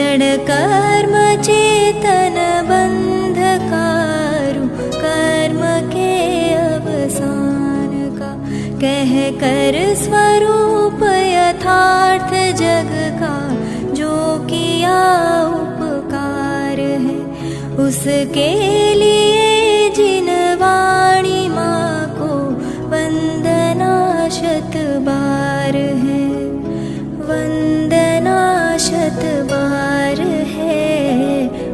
क्षण कर्म चेतन बंधकारु कर्म के अवसान का, कह कर स्वरूप यथार्थ जग का जो किया उपकार है, उसके लिए जिन वाणी माँ को वंदना शत बार है, वंदना शत बार है,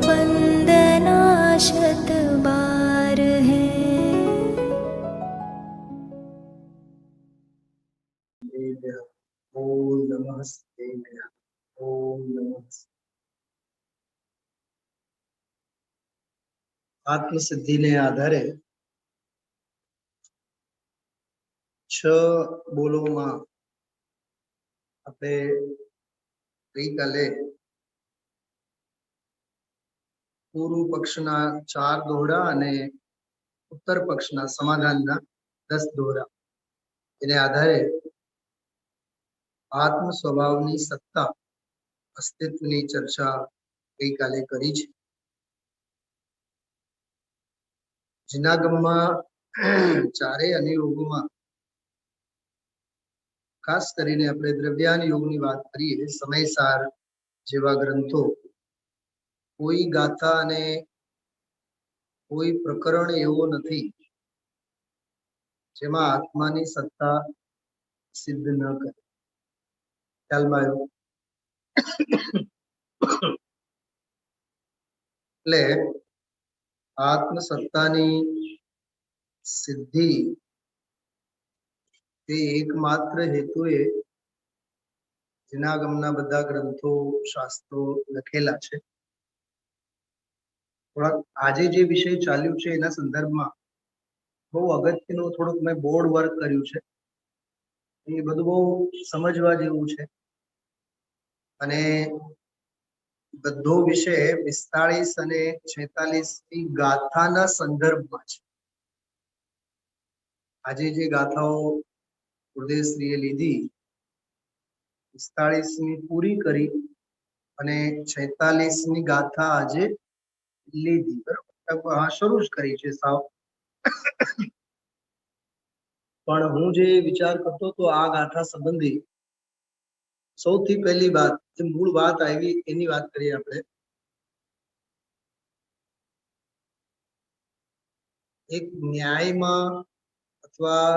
वंदना शत बार है। ओम नमस्ते ओम नमस्ते। आत्मसिद्धि ने आधारे 6 બોલોમાં આપણે ગઈકાલે પૂર્વ પક્ષના 4 દોહરા અને ઉત્તર પક્ષના સમાધાનના 10 દોહરા એને આધારે આત્મ સ્વભાવની સત્તા અસ્તિત્વની ચર્ચા ગઈકાલે કરી છે। જૂનાગમમાં ચારેય અનુયોગોમાં ખાસ કરીને આપણે દ્રવ્યાન યોગની વાત કરીએ, સમયસાર જેવા ગ્રંથો કોઈ ગાથા અને કોઈ પ્રકરણ એવો નથી જેમાં આત્માની સત્તા સિદ્ધ ન કરે। ખ્યાલમાં આવ્યો? એટલે આત્મસત્તાની સિદ્ધિ તે એકમાત્ર હેતુએ જૂનાગમના બધા ગ્રંથો શાસ્ત્રો લખેલા છે। થોડાક આજે જે વિષય ચાલ્યું છે એના સંદર્ભમાં બહુ અગત્યનું થોડુંક મેં બોર્ડ વર્ક કર્યું છે, એ બધું બહુ સમજવા જેવું છે અને બધો વિષય 45 અને 46 ની ગાથાના સંદર્ભમાં છે। આજે જે ગાથાઓ ગુરુદેવશ્રીએ લીધી 45ની પૂરી કરી અને 46ની ગાથા આજે લીધી, બરાબર? હા, શરૂ જ કરી છે સાવ। પણ હું જે વિચાર કરતો તો આ ગાથા સંબંધી સૌથી પહેલી વાત, જે મૂળ વાત આવી એની વાત કરીએ આપણે। એક ન્યાયમાં અથવા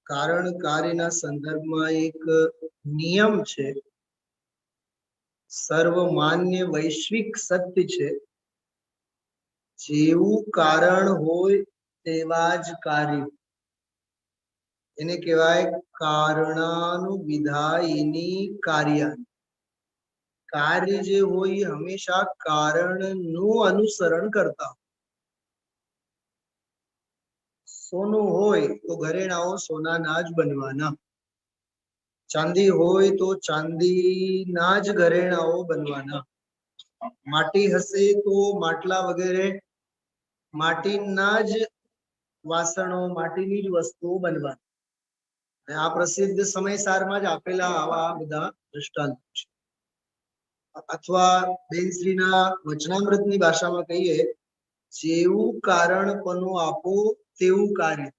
કારણ કાર્યના સંદર્ભમાં એક નિયમ છે, સર્વમાન્ય વૈશ્વિક સત્ય છે, જેવું કારણ હોય તેવા જ કાર્ય, એને કહેવાય કારણાનુવિધાયિની કાર્ય। કાર્ય જે હોય એ હંમેશા કારણનું અનુસરણ કરતા। સોનું હોય તો ઘરેણાઓ સોનાના જ બનવાના, ચાંદી હોય તો ચાંદીના જ ઘરેણાઓ બનવાના, માટી હશે તો માટલા વગેરે માટીના જ વાસણો, માટીની જ વસ્તુઓ બનવાના। આ પ્રસિદ્ધ સમયસારમાં જ આપેલા આવા બધા દ્રષ્ટાંતો છે। અથવા બેનશ્રીના વચનામૃતની ભાષામાં કહીએ, જેવું કારણપણું આપો તેવું કાર્ય।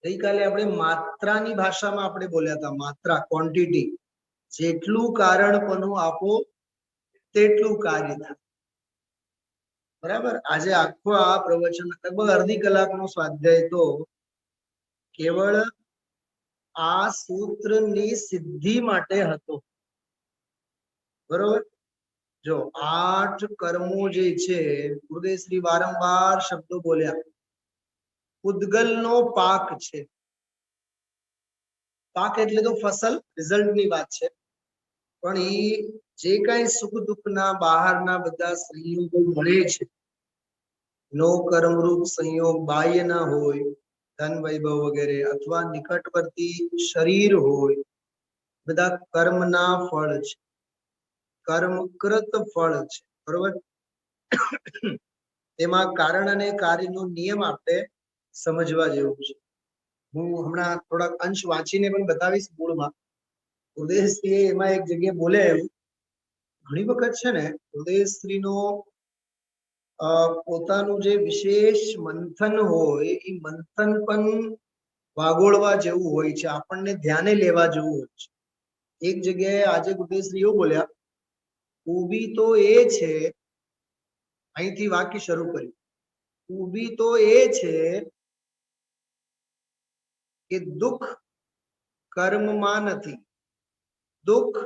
ગઈકાલે આપણે માત્રાની ભાષામાં આપણે બોલ્યા હતા, માત્રા, ક્વોન્ટિટી, જેટલું કારણપણું આપો તેટલું કાર્ય થાય, બરાબર? આજે આખો આ પ્રવચન લગભગ અડધી કલાકનો સ્વાધ્યાય તો કેવળ આ સૂત્રની સિદ્ધિ માટે હતો, બરોબર? જો 8 કર્મો જે છે, ગુરુદેવશ્રી વારંવાર શબ્દો બોલ્યા, ઉદ્ગલનો પાક છે। પાક એટલે તો ફસલ, રિઝલ્ટની વાત છે, પણ એ જે કઈ સુખ દુઃખના બહારના બધા સંયોગો મળે છે, નો કર્મરૂપ સંયોગ બાહ્યના હોય, ધન વૈભવ વગેરે, અથવા નિકટવર્તી શરીર હોય, બધા કર્મના ફળ છે, કર્મકૃત ફળ છે, બરોબર? તેમાં કારણ અને કાર્યનો નિયમ આપણે સમજવા જેવું છે। હું હમણાં થોડાક અંશ વાંચીને પણ બતાવીશ મૂળમાં। ગુરુદેવશ્રીએ એમાં એક જગ્યાએ બોલે એવું ઘણી વખત છે ને હૃદયશ્રીનો પોતાનું જે વિશેષ મંથન હોય એ મંથન પણ વાગોળવા જેવું હોય છે, આપણને ધ્યાને લેવા જેવું હોય છે. એક જગ્યાએ આજે હૃદયશ્રી એવું બોલ્યા, ઊભી તો એ છે, અહીંથી વાક્ય શરૂ કર્યું, ઊભી તો એ છે કે દુઃખ કર્મમાં નથી, દુઃખ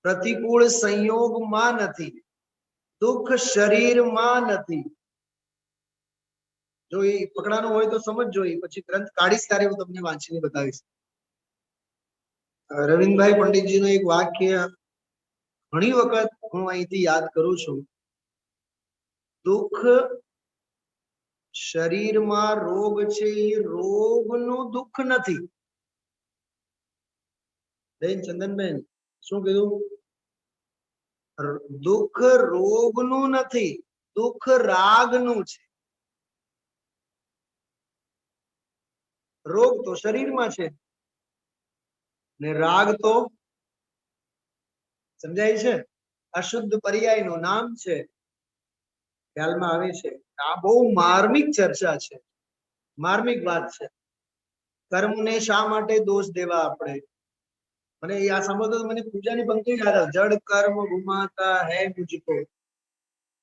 પ્રતિકૂળ સંયોગમાં નથી, દુઃખ શરીરમાં નથી. જો એ પકડાનું હોય તો સમજજો, એ પછી ગ્રંથ કાઢીશ ત્યારે હું તમને વાંચીને બતાવીશ. રવિન્દ્રભાઈ પંડિતજીનું એક વાક્ય ઘણી વખત હું અહીંથી યાદ કરું છું, દુઃખ શરીરમાં રોગ છે, એ રોગનું દુઃખ નથી. બેન ચંદનબેન શું કીધું? દુઃખ રોગનું નથી, દુઃખ રાગનું છે. રોગ તો શરીરમાં છે ને રાગ તો સમજાય છે, અશુદ્ધ પર્યાયનું નામ છે, ખ્યાલમાં આવે છે. આ બહુ માર્મિક ચર્ચા છે, માર્મિક વાત છે. કર્મને શા માટે દોષ દેવા આપણે? મને આ સાંભળતો મને પૂજાની પંક્તિ યાદ આવે, જડ કર્મ ઘુમાતા હૈ મુझको,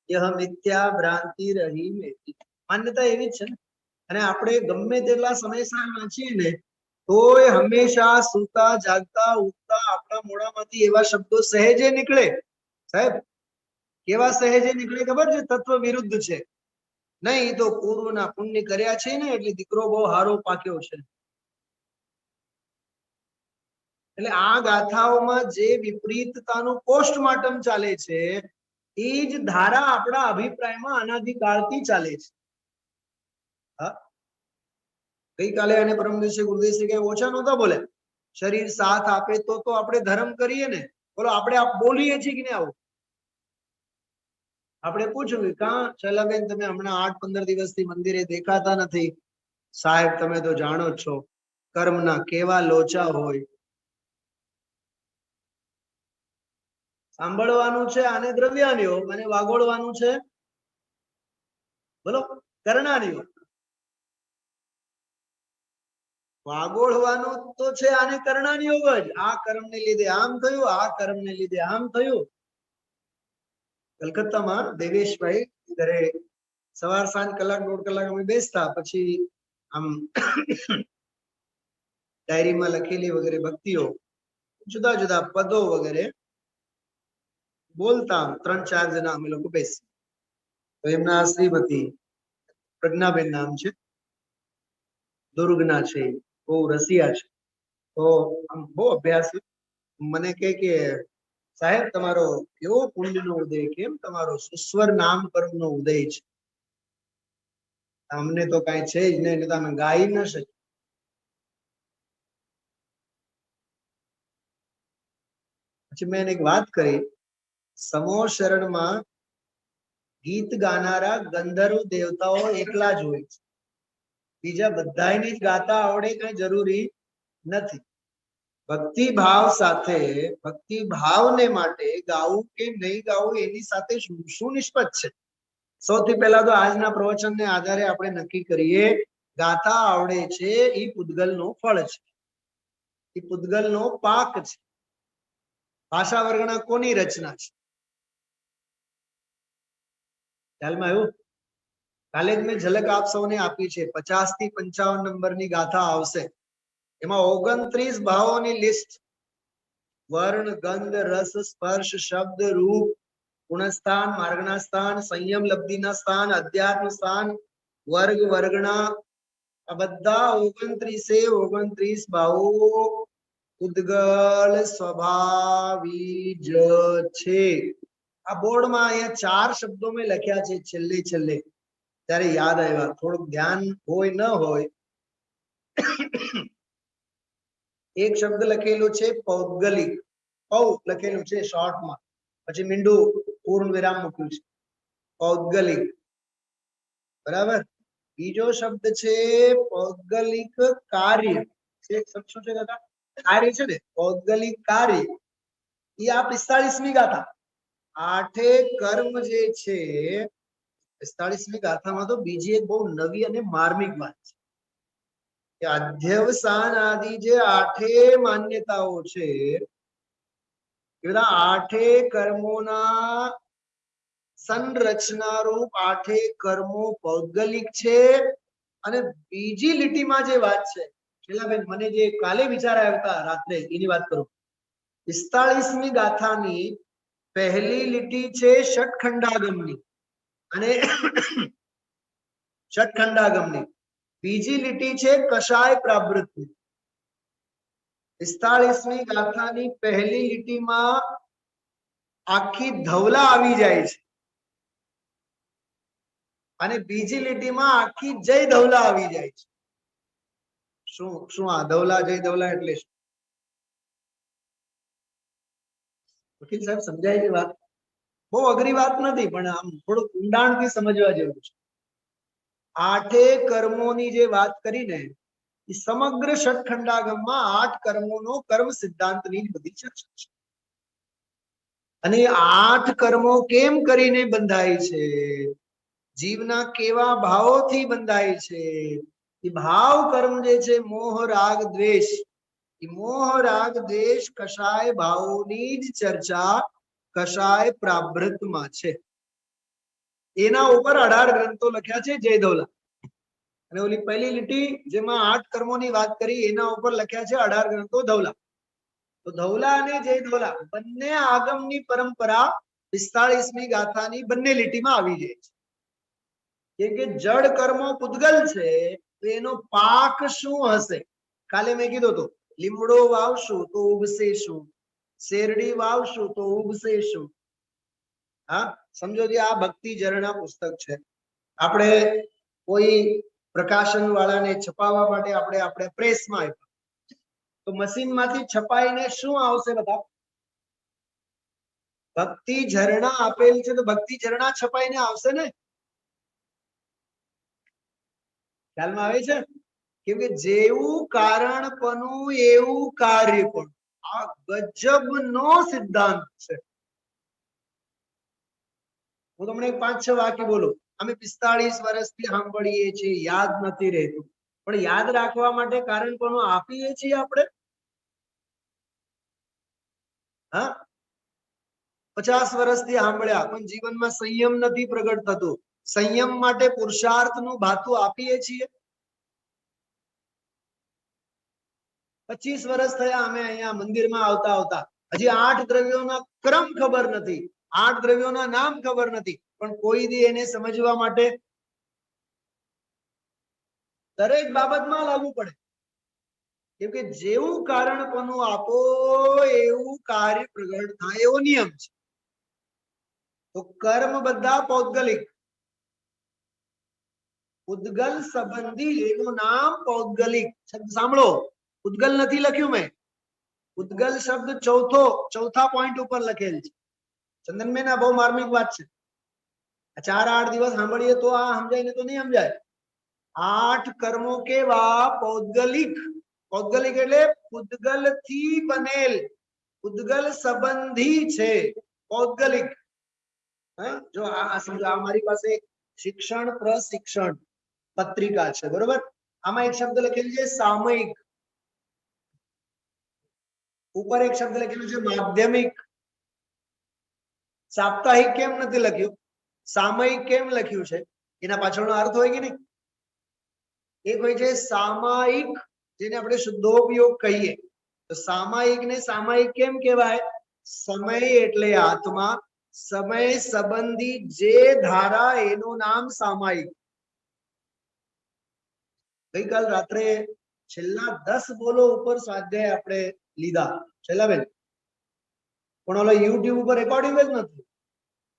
યહ મિથ્યા ભ્રાંતિ રહી મેરી. માન્યતા એવી જ છે ને. અને આપણે ગમે તેટલા સમય સાર વાંચીએ ને તોય હંમેશા સૂતા જાગતા ઉઠતા આપણા મોઢામાંથી એવા શબ્દો સહેજે નીકળે. સાહેબ કેવા સહેજે નીકળે ખબર છે? તત્વ વિરુદ્ધ છે. નહીં તો પૂર્વના પુણ્ય કર્યા છે ને એટલે દીકરો બહુ હારો પાક્યો છે. એટલે આ ગાથાઓમાં જે વિપરીતતાનું પોસ્ટમોર્ટમ ચાલે છે એ જ ધારા આપણા અભિપ્રાયમાં અનાદિકાળથી ચાલે છે. હા, ગઈકાલે અને પરમ દિવસે ગુરુદેવશ્રી કઈ ઓછા નહોતા બોલે. શરીર સાથ આપે તો આપણે ધર્મ કરીએ ને. બોલો આપણે બોલીએ છીએ કે નહીં? આવું આપણે પૂછ્યું કે કાં ચલાબેન તમે હમણાં 8-15 દિવસથી મંદિરે દેખાતા નથી? સાહેબ તમે તો જાણો જ છો કર્મના કેવા લોચા હોય. સાંભળવાનું છે આને દ્રવ્યાનીઓ, અને વાગોળવાનું છે બોલો કર્ણાનીઓ. વાગોળવાનું તો છે આને કર્ણાનીઓ જ. આ કર્મને લીધે આમ થયું, આ કર્મને લીધે આમ થયું. કલકત્તામાં દેવેશભાઈ ઘરે સવાર સાંજ કલાક 1.5 કલાક અમે બેસતા, પછી આમ ડાયરીમાં લખેલી વગેરે ભક્તિઓ, જુદા જુદા પદો વગેરે બોલતા. 3-4 જણા અમે લોકો બેસી. તો એમના શ્રીમતી પ્રજ્ઞાબેન નામ છે, દુર્ગના છે, બહુ રસિયા છે. તો આમ બહુ અભ્યાસ. મને કે સાહેબ તમારો કેવો પુણ્યનો ઉદય, કેમ તમારો સુસ્વર નામ કર્મનો ઉદય છે. અમને તો કઈ છે જ નહીં, તમે ગાઈ ન શકીએ. પછી મેં એક વાત કરી, સમો શરણમાં ગીત ગાનારા ગંધર્વ દેવતાઓ એકલા જ હોય છે, બીજા બધાને જ ગાતા આવડે કઈ જરૂરી નથી. ભક્તિ ભાવ સાથે, ભક્તિ ભાવને માટે ગાવું કે નહીં ગાવું એની સાથે શું નિષ્પત છે? સૌથી પહેલા તો આજના પ્રવચનને આધારે આપણે નક્કી કરીએ, ગાતા આવડે છે એ પૂતગલનો ફળ છે, એ પૂતગલનો પાક છે. ભાષા વર્ગના કોની રચના છે? ખ્યાલમાં આવ્યું? કાલે જ મેં ઝલક આપ સૌને આપી છે. 50 થી 55 નંબરની ગાથા આવશે. એમાં 29 ભાવોની લિસ્ટ, વર્ણ, ગંધ, રસ, સ્પર્શ, શબ્દ, રૂપ, ગુણસ્થાન, માર્ગના સ્થાન, સંયમ લબ્ધિના સ્થાન, અધ્યાત્મ સ્થાન, વર્ગ, વર્ગણા, આ બધા 29 ભાવો ઉદ્ગલ સ્વભાવી જ છે. આ બોર્ડમાં અહીંયા 4 શબ્દો મેં લખ્યા છે છેલ્લે છેલ્લે, ત્યારે યાદ આવ્યા. થોડુંક ધ્યાન હોય ન હોય. એક શબ્દ લખેલો છે પૌદ્ગલિક, પૌ લખેલું છે શોર્ટમાં, પછી મીંડું પૂર્ણ વિરામ મૂક્યું છે, પૌદ્ગલિક. બરાબર. બીજો શબ્દ છે પૌદ્ગલિક કાર્ય. એક શબ્દ શું છે દાદા? કાર્ય છે ને, પૌદ્ગલિક કાર્ય. એ આ 45મી ગાથા. આઠે કર્મ જે છે 45મી ગાથામાં તો બીજી એક બહુ નવી અને માર્મિક વાત છે કે અધ્યવસાન આદિ જે આઠે માન્યતાઓ છે એ બધા આઠે કર્મોના સંરચના રૂપ આઠે કર્મો ભૌગોલિક છે. અને બીજી લીટીમાં જે વાત છે શીલાબેન, મને જે કાલે વિચાર આવ્યા હતા રાત્રે એની વાત કરું. 45મી ગાથાની પહેલી લીટી છે ષટખંડાગમની અને ષટખંડાગમની. બીજી લીટી છે કષાય પ્રાવૃત્તની. 45મી ગાથાની પહેલી લીટીમાં આખી ધવલા આવી જાય છે અને બીજી લીટીમાં આખી જય ધવલા આવી જાય છે. શું આ ધવલા જય ધવલા એટલે શું? વકીલ સાહેબ સમજાય છે વાત? બહુ અઘરી વાત નથી, પણ આમ થોડું ઊંડાણથી સમજવા જેવું છે. આઠે કર્મોની જે વાત કરીને એ સમગ્ર ષટખંડાગમમાં 8 કર્મોનો કર્મ સિદ્ધાંતની બધી ચર્ચા છે. અને 8 કર્મો કેમ કરીને બંધાય છે, જીવના કેવા ભાવોથી બંધાય છે, એ ભાવ કર્મ જે છે મોહ રાગ દ્વેષ, એ મોહ રાગ દ્વેષ કષાય ભાવોની જ ચર્ચા કષાય પ્રાવૃત્તમાં છે. એના ઉપર 18 ગ્રંથો લખ્યા છે જય ધવલા. અને ઓલી પહેલી લીટી જેમાં 8 કર્મોની વાત કરી એના ઉપર લખ્યા છે 18 ગ્રંથો ધવલા. તો ધવલા અને જય ધવલા બંને આગમની પરંપરા 45મી ગાથાની બંને લીટીમાં આવી જાય છે. કેમ કે જડ કર્મો પૂતગલ છે તો એનો પાક શું હશે? કાલે મેં કીધું હતું લીમડો વાવશું તો ઉગશે શું, શેરડી વાવશું તો ઉગશે શું. હા, સમજો કે આ ભક્તિ ઝરણા પુસ્તક છે. આપણે કોઈ પ્રકાશન વાળાને છપાવવા માટે આપણે પ્રેસમાં આપ્યા તો મશીનમાંથી છપાઈને શું આવશે? બધા ભક્તિ ઝરણા આપેલ છે તો ભક્તિ ઝરણા છપાઈને આવશે ને? ખ્યાલમાં આવે છે? કેમ કે જેવું કારણપણું એવું કાર્ય પણ. આ ગજબનો સિદ્ધાંત છે. હું તમને 5-6 વાક્ય બોલું. અમે 45 વર્ષથી સાંભળીએ છીએ, યાદ નથી રહેતું, પણ યાદ રાખવા માટે કારણપણું આપીએ છીએ આપણે. હા, 50 વર્ષથી સાંભળ્યા પણ જીવનમાં સંયમ નથી પ્રગટ થતું. સંયમ માટે પુરુષાર્થનું ભાતું આપીએ છીએ. 25 વર્ષ થયા અમે અહીંયા મંદિરમાં આવતા હજી 8 દ્રવ્યોના ક્રમ ખબર નથી, 8 દ્રવ્યોના નામ ખબર નથી, પણ કોઈ દી એને સમજવા માટે દરેક બાબતમાં લાગુ પડે. કેમ કે જેવું કારણપણું આપો એવું કાર્ય પ્રગટ થાય, એવો નિયમ છે. તો કર્મ બધા પૌદ્ગલિક, ઉદ્ગલ સંબંધી, એનું નામ પૌદ્ગલિક. શબ્દ સાંભળો, ઉદ્ગલ નથી લખ્યું મેં. ઉદ્ગલ શબ્દ ચોથા પોઈન્ટ ઉપર લખેલ છે. ચંદનબેન, આ બહુ માર્મિક વાત છે. 4-8 દિવસ સાંભળીએ તો આ સમજાય ને તો નહીં સમજાય. 8 કર્મો કેવા? પૌદ્ગલિક. પૌદ્ગલિક એટલે ઉદ્ગલ થી બનેલ, ઉદ્ગલ સંબંધી છે, પૌદ્ગલિક. જો આ સમજો, આ મારી પાસે શિક્ષણ પ્રશિક્ષણ પત્રિકા છે, બરોબર? આમાં એક શબ્દ લખેલું છે સામયિક, ઉપર એક શબ્દ લખેલું છે માધ્યમિક. સાપ્તાહિક કેમ નથી લખ્યું, સામયિક કેમ લખ્યું છે? એના પાછળનો અર્થ હોય કે નહીં? એક હોય છે સામાયિક, જેને આપણે શુદ્ધોપયોગ કહીએ. તો સામાયિક ને સામાયિક કેમ કહેવાય? સમય એટલે આત્મા, સમય સંબંધી જે ધારા એનું નામ સામાયિક. ગઈકાલ રાત્રે છેલ્લા 10 બોલો ઉપર સ્વાધ્યાય આપણે લીધા શૈલાબેન, પણ ઓલા યુટ્યુબ ઉપર રેકોર્ડિંગ જ નથી.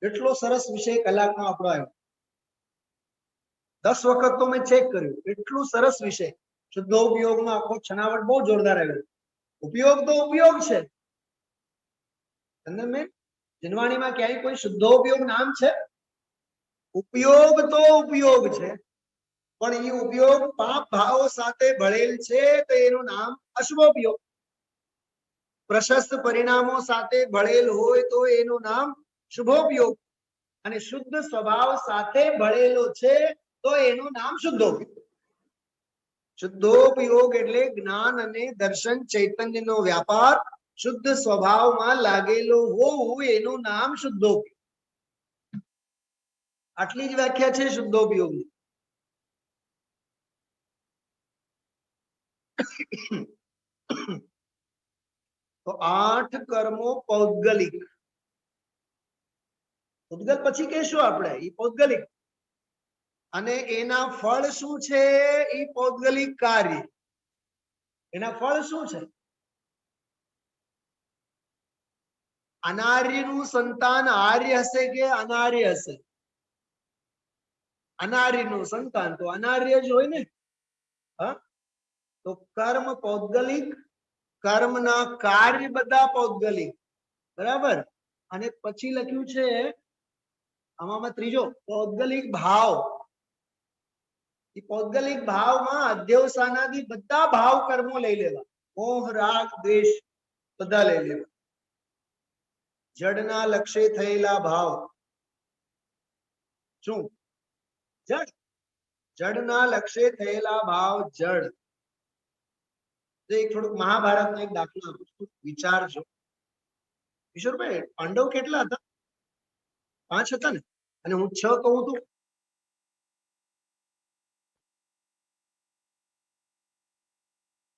એટલો સરસ વિષય કલાકનો આપણો આવ્યો. 10 વખત તો મેં ચેક કર્યું, એટલું સરસ વિષય. શુદ્ધોપયોગનો આખો છણાવટ બહુ જોરદાર આવ્યો. ઉપયોગ તો ઉપયોગ છે. ચંદનબેન, જીનવાણીમાં ક્યાંય કોઈ શુદ્ધોપયોગ નામ છે? ઉપયોગ તો ઉપયોગ છે, પણ એ ઉપયોગ પાપ ભાવો સાથે ભળેલ છે તો એનું નામ અશુભોપયોગ. પ્રશસ્ત પરિણામો સાથે ભળેલ હોય તો એનું નામ શુભોપયોગ અને શુદ્ધ સ્વભાવ સાથે ભળેલો છે તો એનું નામ શુદ્ધોપયોગ. શુદ્ધોપયોગ એટલે જ્ઞાન અને દર્શન ચૈતન્યનો વ્યાપાર શુદ્ધ સ્વભાવમાં લાગેલો હોવું એનું નામ શુદ્ધોપયોગ. આટલી જ વ્યાખ્યા છે શુદ્ધોપયોગની. તો 8 કર્મો પૌદ્ગલિક. ઉદ્ગલ પછી કહેશું આપણે, એ પૌદ્ગલિક. અને એના ફળ શું છે? એ પૌદ્ગલિક કાર્ય. એના ફળ શું છે? અનાર્યનું સંતાન આર્ય હશે કે અનાર્ય હશે? અનાર્યનું સંતાન તો અનાર્ય જ હોય ને. હા, તો કર્મ પૌદ્ગલિક, કર્મના કાર્ય બધા પૌદ્ગલિક. બરાબર. અને પછી લખ્યું છે આમાં ત્રીજો પૌદ્ગલિક ભાવ. એ પૌદ્ગલિક ભાવમાં અધ્યવસાનાદી બધા ભાવ કર્મો લઈ લેવા. મોહ, રાગ, દ્વેષ બધા લઈ લેવા. જડના લક્ષ્ય થયેલા ભાવ. શું? જડ. જડના લક્ષ્ય થયેલા ભાવ જડ. એક થોડુંક મહાભારતનો એક દાખલો આપું છું, વિચારજો. કિશોરભાઈ, પાંડવ કેટલા હતા? 5 હતા ને? અને હું 6 કહું તો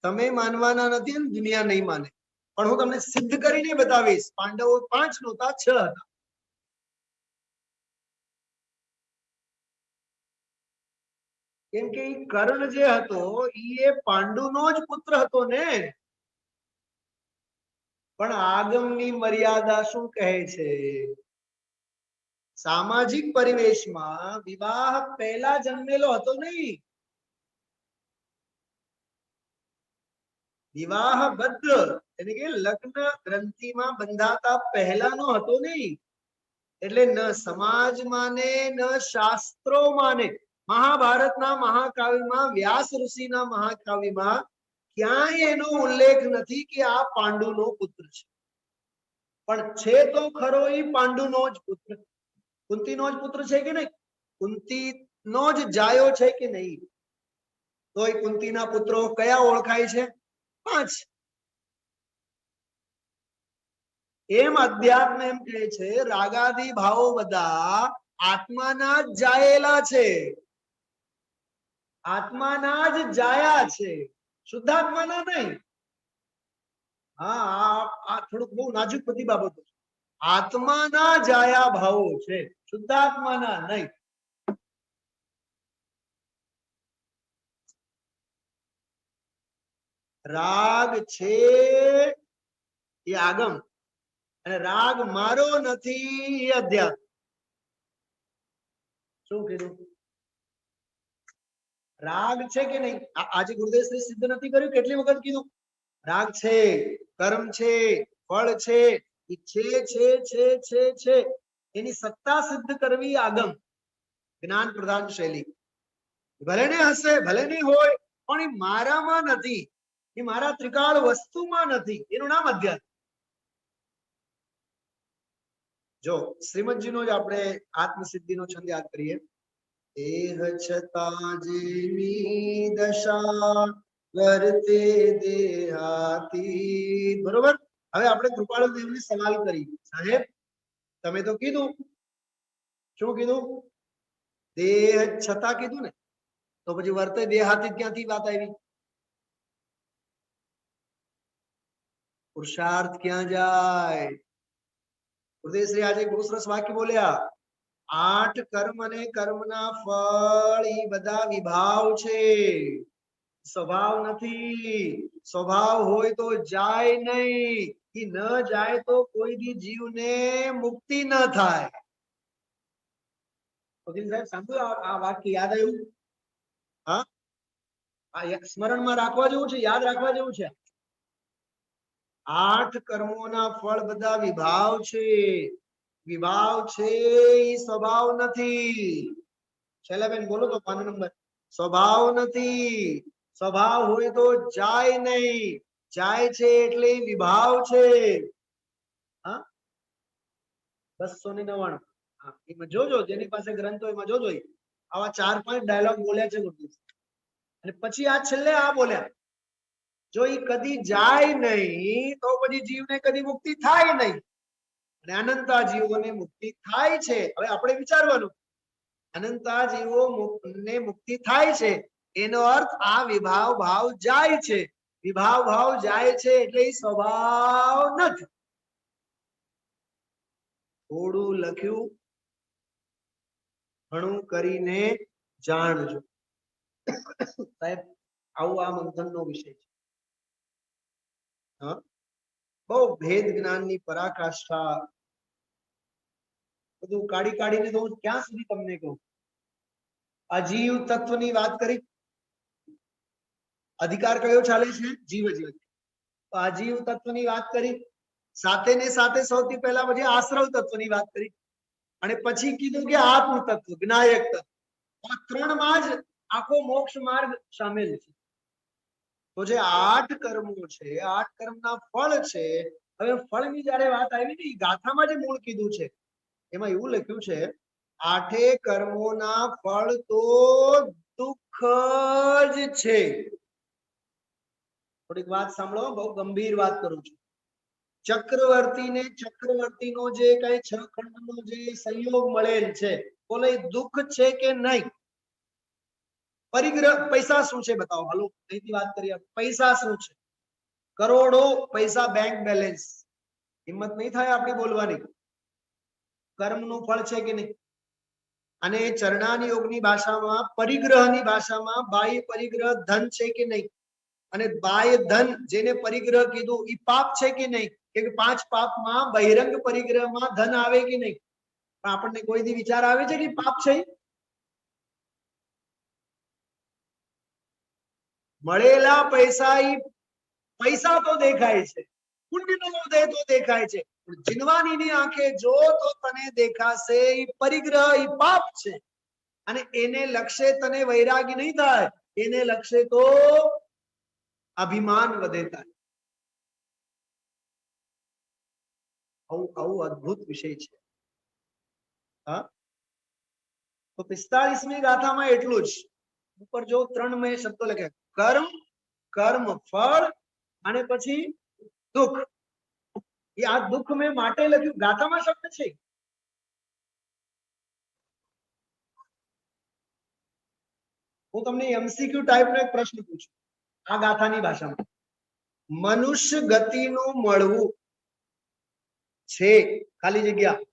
તમે માનવાના નથી અને દુનિયા નહીં માને, પણ હું તમને સિદ્ધ કરીને બતાવીશ. પાંડવો 5 નહોતા, 6 હતા. કેમ કે કર્ણ જે હતો એ પાંડુનો જ પુત્ર હતો ને. પણ આગમની મર્યાદા શું કહે છે? સામાજિક પરિવેશમાં વિવાહ પહેલા જન્મેલો હતો નહીં. વિવાહબદ્ધ એટલે કે લગ્ન ગ્રંથિમાં બંધાતા પહેલાનો હતો નહીં. એટલે ન સમાજ માને ન શાસ્ત્રો માને. મહાભારતના મહાકાવ્યમાં, વ્યાસ ઋષિના મહાકાવ્યમાં ક્યાંય એનો ઉલ્લેખ નથી કે આ પાંડુનો પુત્ર છે. પણ છે તો ખરો એ પાંડુનો જ પુત્ર. કુંતીનો જ પુત્ર છે કે નહીં? કુંતીનો જ જાયો છે કે નહીં? તો એ કુંતીના પુત્રો કયા ઓળખાય છે? 5. એમ અધ્યાત્મ એમ કહે છે રાગાદી ભાવો બધા આત્માના જ જાયેલા છે. આત્માના જ જાયા છે, શુદ્ધાત્માના નહીં. હા, આ થોડુંક બહુ નાજુક બધી બાબતો છે. આત્માના જાયા ભાવો છે, શુદ્ધાત્માના નહીં. રાગ છે એ આગમ, અને રાગ મારો નથી એ અધ્યાત્મ. શું કીધું? રાગ છે કે નહીં? આજે ગુરુદેવ શ્રી સિદ્ધ નથી કર્યું? કેટલી વખત કીધું? રાગ છે, કર્મ છે, ફળ છે, છે. એની સત્તા સિદ્ધ કરવી આગમ, જ્ઞાન પ્રધાન શૈલી. ભલે ને હશે, ભલે નહીં હોય, પણ એ મારામાં નથી, એ મારા ત્રિકાળ વસ્તુમાં નથી. એનું નામ અધ્યાત્મ. જો શ્રીમદજીનો જ આપણે આત્મસિદ્ધિનો છંદ યાદ કરીએ. દેહ છતાં જેની દશા વર્તે દેહાતી. બરોબર. હવે આપણે કૃપાળુ દેવને સવાલ કરી, સાહેબ તમે તો કીધું, શું કીધું? દેહ છતાં કીધું ને, તો પછી વર્તે દેહાતી ક્યાંથી વાત આવી? પુરુષાર્થ ક્યાં જાય? ગુરુદેવશ્રી આજે બહુ સરસ વાક્ય બોલ્યા. 8 કર્મ અને કર્મના ફળ એ બધા વિભાવ છે, સ્વભાવ નથી. સ્વભાવ હોય તો જાય નહીં. એ ન જાય તો કોઈ દી જીવને મુક્તિ ન થાય. વકીલ સાહેબ સાંભળ્યું આ વાક્ય? યાદ આવ્યું? હા, આ સ્મરણમાં રાખવા જેવું છે, યાદ રાખવા જેવું છે. 8 કર્મોના ફળ બધા વિભાવ છે. વિભાવ છે એ સ્વભાવ નથી. શૈલાબેન બોલો તો 5 નંબર. સ્વભાવ નથી. સ્વભાવ હોય તો જાય નહીં. જાય છે એટલે વિભાવ છે. હા, 299. હા, એમાં જોજો, જેની પાસે ગ્રંથ હોય એમાં જોજો. આવા 4-5 ડાયલોગ બોલ્યા છે ગુરુદેવ. અને પછી આ છેલ્લે આ બોલ્યા, જો ઈ કદી જાય નહીં તો પછી જીવને કદી મુક્તિ થાય નહીં. અને અનંતા જીવોને મુક્તિ થાય છે. હવે આપણે વિચારવાનું, અનંતા જીવો ને મુક્તિ થાય છે એનો અર્થ આ વિભાવ ભાવ જાય છે. વિભાવ ભાવ જાય છે એટલે એ સ્વભાવ નથી. થોડું લખ્યું, ઘણું કરીને જાણજો. સાહેબ, આવું આ મંથનનો વિષય છે. હા, બહુ ભેદ જ્ઞાનની પરાકાષ્ઠા, બધું કાઢી કાઢીને તો હું ક્યાં સુધી તમને કહું. અજીવ તત્વની વાત કરી, અધિકાર કયો ચાલે છે? જીવ જ. અજીવ તત્વની વાત કરી, સાથે ને સાથે સૌથી પહેલા પછી આશ્રવ તત્વની વાત કરી, અને પછી કીધું કે આત્મ તત્વ, જ્ઞાયક તત્વ. આ ત્રણમાં જ આખો મોક્ષ માર્ગ સામેલ છે. તો જે 8 કર્મો છે, 8 કર્મના ફળ છે. હવે ફળની જયારે વાત આવી ને, ગાથામાં જે મૂળ કીધું છે એમાં એવું લખ્યું છે, 8 કર્મોના ફળ તો દુઃખ જ છે. થોડીક વાત સાંભળો, બહુ ગંભીર વાત કરું છું. ચક્રવર્તીને ચક્રવર્તીનો જે કઈ 6 ખંડનો જે સંયોગ મળેલ છે, બોલે દુઃખ છે કે નહીં? પરિગ્રહ પૈસા શું છે બતાવો. હાલો, અહીંથી વાત કરીએ. પૈસા શું છે? કરોડો પૈસા બેંક બેલેન્સ. હિંમત નહીં થાય આપણી બોલવાની. કર્મનું ફળ છે કે નહીં? અને ચરણાની યોગની ભાષામાં, પરિગ્રહની ભાષામાં બાહ્ય પરિગ્રહ ધન છે કે નહીં? અને બાહ્ય ધન જેને પરિગ્રહ કીધું એ પાપ છે કે નહીં? કે 5 પાપમાં બહિરંગ પરિગ્રહમાં ધન આવે કે નહીં? પણ આપણને કોઈ દી વિચાર આવે છે કે પાપ છે? મળેલા પૈસા ઈ પૈસા તો દેખાય છે, પુણ્યનો ઉદય તો દેખાય છે, પણ જીનવાનીની આંખે જો તો તને દેખાશે ઈ પરિગ્રહ, ઈ પાપ છે. અને એને લક્ષે તને વૈરાગી નહીં થાય, એને લક્ષે તો અભિમાન વધે થાય. આવું અદ્ભુત વિષય છે. હા, તો 45મી ગાથામાં એટલું જ. ઉપર જો 3 મેં શબ્દો લખ્યા, કર્મ, કર્મ ફળ અને પછી દુઃખ. એ આ દુઃખ મેં માટે લખ્યું, ગાથામાં શબ્દ છે. હું તમને એમસીક્યુ ટાઈપનો એક પ્રશ્ન પૂછું આ ગાથાની ભાષામાં. મનુષ્ય ગતિનું મળવું છે, ખાલી જગ્યા,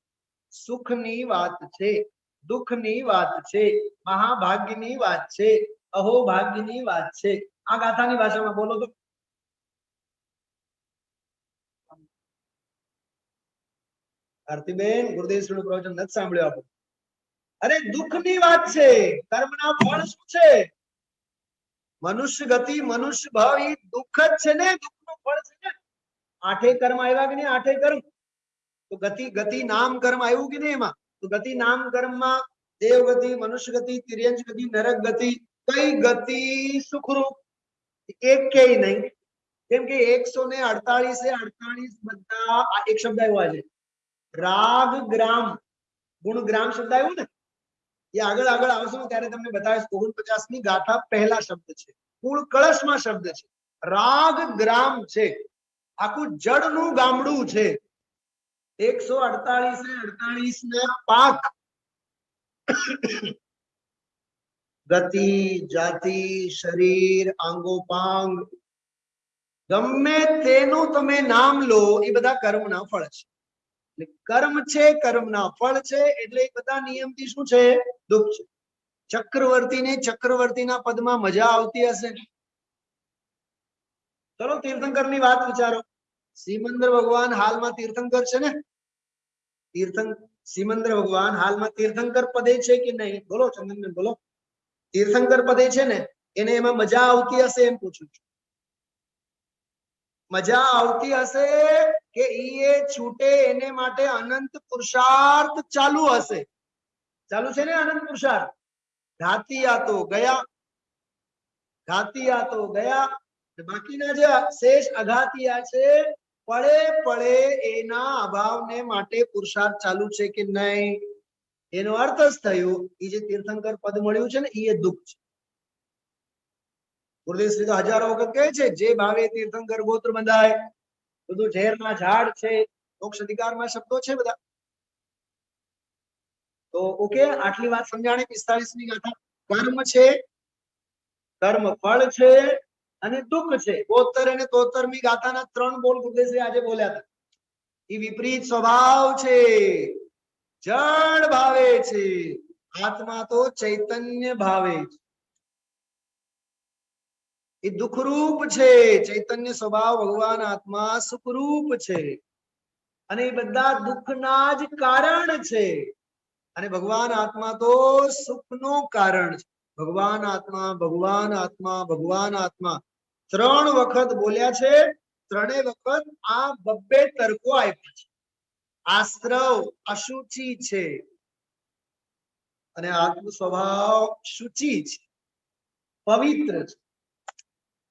સુખની વાત છે, દુઃખની વાત છે, મહાભાગ્યની વાત છે, અહોભાગ્યની વાત છે. આ ગાથાની ભાષામાં બોલો તો. આરતીબેન, ગુરુદેવશ્રીનું પ્રવચન નથી સાંભળ્યું આપણે. અરે દુઃખની વાત છે. કર્મના ફળ શું છે? મનુષ્ય ગતિ, મનુષ્ય ભાવ એ દુઃખ જ છે ને, દુઃખનું ફળ છે ને. 8 કર્મ આવ્યા કે નહીં? 8 કર્મ. તો ગતિ, ગતિ નામ કર્મ આવ્યું કે નહીં એમાં? તો ગતિ નામ કર્મમાં દેવ ગતિ, મનુષ્ય ગતિ, તિર્યંચ ગતિ, નરક ગતિ. કઈ ગતિ સુખરૂપ? એક કે નહીં. કેમ કે 148 બધા એક શબ્દ આવ્યો છે, રાગ ગ્રામ. ગુણ ગ્રામ શબ્દ આવ્યો ને, એ આગળ આગળ આવશે ત્યારે તમને બતાવીશ. 49મી ગાથા પહેલા શબ્દ છે, કુળ કળશમાં શબ્દ છે, રાગ ગ્રામ છે. આખું જળનું ગામડું છે. 148 ના પાક. ગતિ, જાતિ, શરીર, આંગોપાંગ, ગમે તેનું તમે નામ લો, એ બધા કર્મના ફળ છે. કર્મ છે, કર્મના ફળ છે, એટલે એ બધા નિયમથી શું છે? દુઃખ છે. ચક્રવર્તીને ચક્રવર્તીના પદમાં મજા આવતી હશે. ચલો તીર્થંકરની વાત વિચારો. સિમંદર ભગવાન હાલમાં તીર્થંકર છે ને? સિમંદર ભગવાન હાલમાં તીર્થંકર પદે છે કે નહીં? બોલો ચંદનબેન, બોલો. તીર્થંકર પદે છે ને, એને એમાં મજા આવતી હશે એમ પૂછું છું. મજા આવતી હશે કે ઈ છૂટે એને માટે અનંત પુરુષાર્થ ચાલુ હશે? ચાલુ છે ને અનંત પુરુષાર્થ. ઘાતિયા તો ગયા, ઘાતિયા તો ગયા. બાકીના જે શેષ અઘાતિયા છે પળે પળે એના અભાવને માટે પુરુષાર્થ ચાલુ છે કે નહીં, એનો અર્થ જ થયો એ જે તીર્થંકર પદ મળ્યું છે ને એ દુઃખ છે. ગુરુદેવ શ્રી તો હજારો વખત કહે છે જે ભાવે તીર્થંકર ગોત્ર બંધાય, બધું ઝેરના ઝાડ છે, મોક્ષ અધિકારમાં શબ્દો છે બધા. તો ઓકે, આટલી વાત સમજાણી. 45મી ગાથા કર્મ છે, કર્મ ફળ છે અને દુઃખ છે. 72 અને 73મી ગાથાના 3 બોલ ગુરુદેવશ્રી આજે બોલ્યા હતા. એ વિપરીત સ્વભાવ છે, જળ ભાવે છે, આત્મા તો ચૈતન્ય ભાવે છે. એ દુઃખરૂપ છે, ચૈતન્ય સ્વભાવ ભગવાન આત્મા સુખરૂપ છે અને એ બધા દુઃખના જ કારણ છે અને ભગવાન આત્મા તો સુખનું કારણ છે. ભગવાન આત્મા, ભગવાન આત્મા, ભગવાન આત્મા 3 વખત બોલ્યા છે. 3 વખત આ બબ્બે તર્કો આપ્યા છે. આશ્રવ અશુચિ છે અને આત્મ સ્વભાવ શુચિ છે, પવિત્ર છે.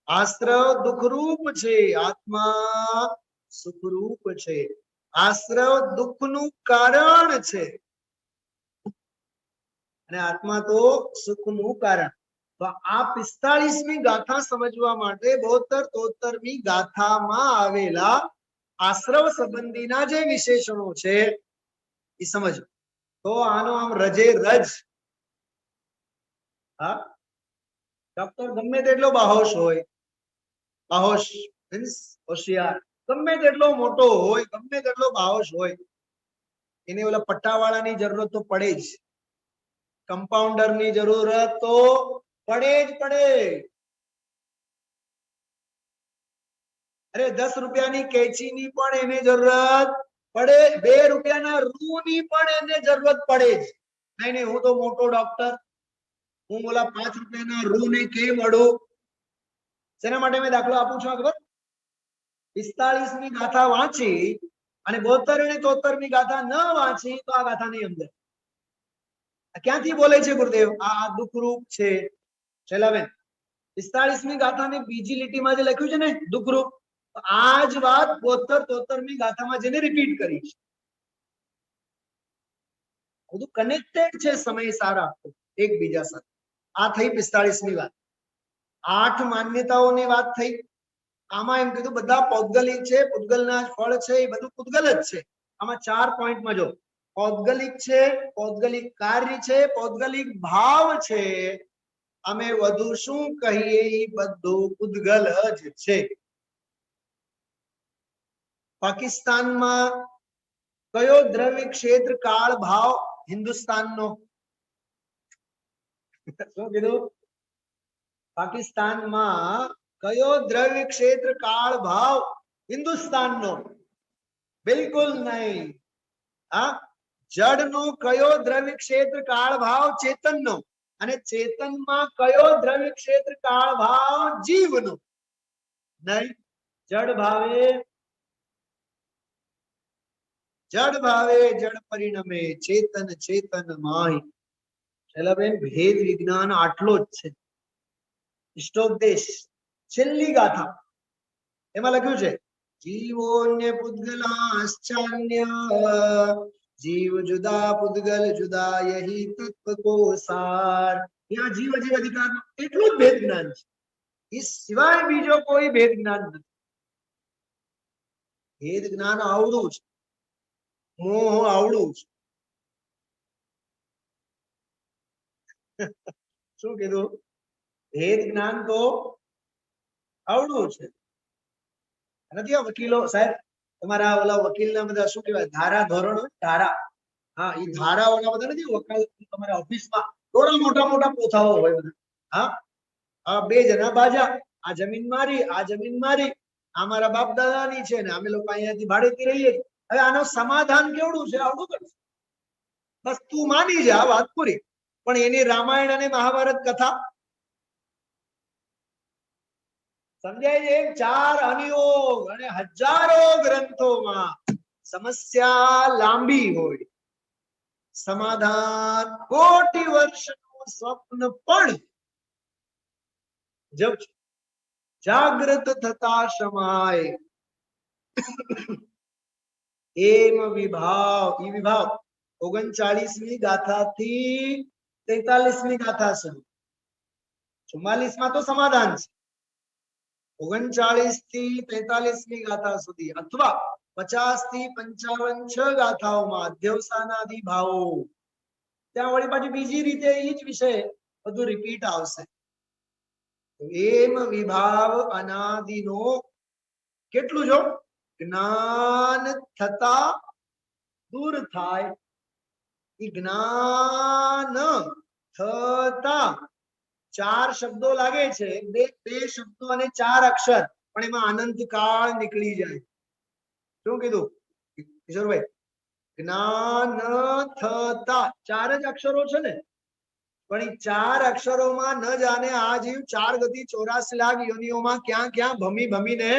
આશ્રવ દુઃખરૂપ છે, આત્મા સુખરૂપ છે. આશ્રવ દુઃખનું કારણ છે અને આત્મા તો સુખનું કારણ. તો આ 45મી ગાથા સમજવા માટે 72-73મી ગાથામાં આવેલા આશ્રવ સંબંધીના જે વિશેષણો છે એ સમજો. તો આનો આમ રજે રજ. હા, ડોક્ટર ગમે તેટલો બાહોશ હોય, બાહોશ મીન્સ હોશિયાર, ગમે તેટલો મોટો હોય, ગમે તેટલો બાહોશ હોય, એને ઓલા પટ્ટાવાળાની જરૂરત તો પડે જ, કમ્પાઉન્ડરની જરૂરત તો પડે જ પડે. અરે 10 રૂપિયાની કેચીની પણ એને જરૂરત પડે, 2 રૂપિયાના રૂની પણ એને જરૂરત પડે જ. નહીં નહીં, હું તો મોટો ડોક્ટર, હું ઓલા 5 રૂપિયાના રૂને કેમ અડું? શેના માટે મેં દાખલો આપું છું ખબર? 45મી ગાથા વાંચી અને 72 અને 73મી ગાથા ન વાંચી તો આ ગાથા નહીં સમજાય. ક્યાંથી બોલે છે ગુરુદેવ? આ દુઃખરૂપ છે. શૈલાબેન, 45મી ગાથાની બીજી લીટીમાં જે લખ્યું છે ને દુઃખરૂપ, આ જ વાત 72-73મી ગાથામાં જેને રિપીટ કરી છે. બધું કનેક્ટેડ છે સમય સારા એકબીજા સાથે. આ થઈ 45મી વાત. 8 માન્યતાઓની વાત થઈ. આમાં એમ કીધું બધા પૌદ્ગલિક છે, પૂતગલના ફળ છે, એ બધું પૂતગલ જ છે. આમાં 4 પોઈન્ટમાં જો પૌદ્ગલિક છે, પૌદ્ગલિક કાર્ય છે, પૌદ્ગલિક ભાવ છે. અમે વધુ શું કહીએ, એ બધું પૂતગલ જ છે. પાકિસ્તાનમાં કયો દ્રવ્ય ક્ષેત્ર કાળ ભાવ હિન્દુસ્તાનનો? શું કીધું? પાકિસ્તાનમાં કયો દ્રવ્ય ક્ષેત્ર કાળ ભાવ હિન્દુસ્તાનનો? બિલકુલ નહીં. હા, જડનો કયો દ્રવ્ય ક્ષેત્ર કાળ ભાવ ચેતનનો અને ચેતનમાં કયો દ્રવ્ય ક્ષેત્ર કાળ ભાવ જીવનો? નહીં, જડ ભાવે જડ ભાવે જડ પરિણમે, ચેતન ચેતન માહી. શૈલાબેન, ભેદ વિજ્ઞાન આટલો જ છે. ઇષ્ટોપદેશ છેલ્લી ગાથા એમાં લખ્યું છે જીવોન્ય પૂતગલાશ્ચાન્ય, જીવ જુદા પૂતગલ જુદા, યહી તત્વ કો સાર. ત્યાં જીવ જીવ અધિકાર એટલું જ ભેદ જ્ઞાન છે, એ સિવાય બીજો કોઈ ભેદ જ્ઞાન નથી. ભેદ જ્ઞાન આવડું છે, મોહ આવડું છે. શું કીધું? ભેદ જ્ઞાન તો આવડું છે. નથી આ વકીલો સાહેબ, તમારા ઓલા વકીલના બધા શું કહેવાય ધારા ધોરણો, ધારા, હા, એ ધારા ઓલા બધા નથી વકીલ તમારા ઓફિસમાં થોડા મોટા મોટા પોથાઓ હોય બધા. હા, આ 2 જણા બાજા, આ જમીન મારી, આ જમીન મારી, આ મારા બાપ દાદાની છે ને અમે લોકો અહીંયાથી ભાડેથી રહીએ. હવે આનો સમાધાન કેવડું છે આવડું કરશે, બસ તું માની જા, વાત પૂરી. પણ એની રામાયણ અને મહાભારત કથા સમજાય છે? 4 અનિયોગ અને હજારો ગ્રંથોમાં સમસ્યા લાંબી હોય, સમાધાન કોટી વર્ષનું સ્વપ્ન પણ જબ જાગૃત થતા સમાય એમ વિભાવ, ઈ વિભાવ 39મી ગાથા થી 43મી ગાથા સુધી, 44માં તો સમાધાન છે, 39 થી 43મી ગાથા સુધી અથવા 50 થી 55 6 ગાથાઓમાં અધ્યવસાનાદિ ભાવો, ત્યાં વળી પાછી બીજી રીતે ઈ જ વિષય બધું રિપીટ આવશે. એમ વિભાવ અનાદિનો કેટલું જો જ્ઞાન થતા દૂર થાય, ઈ જ્ઞાન થતા 4 શબ્દો લાગે છે, બે શબ્દો અને 4 અક્ષર, પણ એમાં અનંત કાળ નીકળી જાય. શું કીધું કિશોરભાઈ? જ્ઞાન થતા 4 જ અક્ષરો છે ને, પણ એ 4 અક્ષરોમાં ન જાણે આ જીવ 4 ગતિ 84 લાખ યોનિઓમાં ક્યાં ક્યાં ભમી ભમીને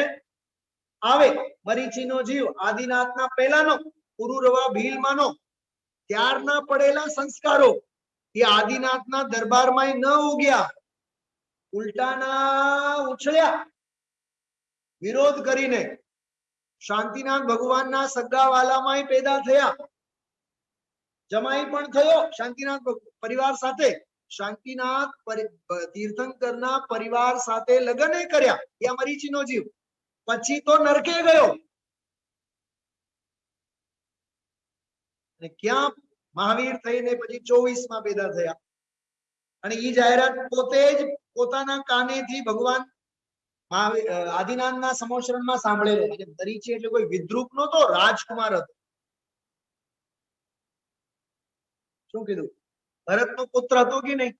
આવે. મરીચીનો જીવ આદિનાથના પહેલાનો, પુરુરવા ભીલમાંનો, ત્યારના પડેલા સંસ્કારો એ આદિનાથના દરબારમાં ન ઉગ્યા, ઉલટાના ઉછળ્યા વિરોધ કરીને, શાંતિનાથ ભગવાનના સગાવાલામાં પેદા થયા, જમાઈ પણ થયો શાંતિનાથ પરિવાર સાથે, શાંતિનાથ તીર્થંકરના પરિવાર સાથે લગ્ન કર્યા, એ મરીચીનો જીવ. પછી તો નરકે ગયો, અને ક્યાં મહાવીર થઈને પછી 24માં પેદા થયા. અને ઈ જાહેરાત પોતે જ પોતાના કાનેથી ભગવાન આદિનાથના સમોશરણમાં સાંભળેલો. મરીચી એટલે કોઈ વિદ્રુપ નહોતો, રાજકુમાર હતો. શું કીધું? ભરતનો પુત્ર હતો કે નહીં?